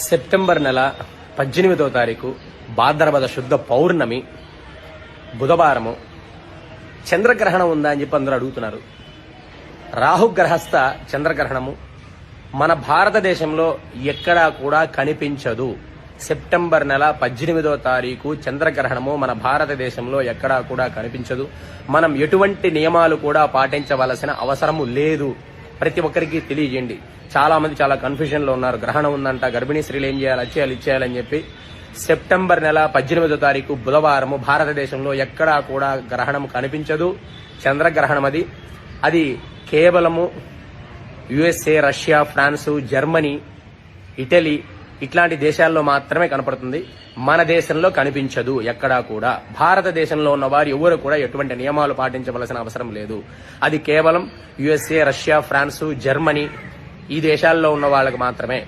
September నెల 18వ తారీఖు భాద్రపద శుద్ధ పౌర్ణమి బుధవారము చంద్రగ్రహణం ఉందా అని చెప్పి అందరూ అడుగుతున్నారు. రాహుగ్రహస్థ చంద్రగ్రహణము మన భారతదేశంలో ఎక్కడా కూడా కనిపించదు. సెప్టెంబర్ నెల 18వ తారీఖు చంద్రగ్రహణము మన భారతదేశంలో ఎక్కడా కూడా కనిపించదు. మనం ఎటువంటి నియమాలు కూడా పాటించవలసిన అవసరము లేదు. ప్రతి ఒక్కరికి తెలియజేయండి. చాలా మంది చాలా కన్ఫ్యూజన్ లో ఉన్నారు. గ్రహణం ఉందంట, గర్భిణీ స్త్రీలు ఏం చేయాలి, అది చేయాలని చెప్పి. సెప్టెంబర్ నెల 18వ తారీఖు బుధవారము భారతదేశంలో ఎక్కడా కూడా గ్రహణం కనిపించదు. చంద్రగ్రహణం అది కేవలము USA, Russia, France, Germany, Italy ఇట్లాంటి దేశాల్లో మాత్రమే కనపడుతుంది. మన దేశంలో కనిపించదు ఎక్కడా కూడా. భారతదేశంలో ఉన్న వారు ఎవరు కూడా ఎటువంటి నియమాలు పాటించవలసిన అవసరం లేదు. అది కేవలం యుఎస్ఏ, రష్యా, ఫ్రాన్సు, జర్మనీ ఈ దేశాల్లో ఉన్న వాళ్ళకి మాత్రమే.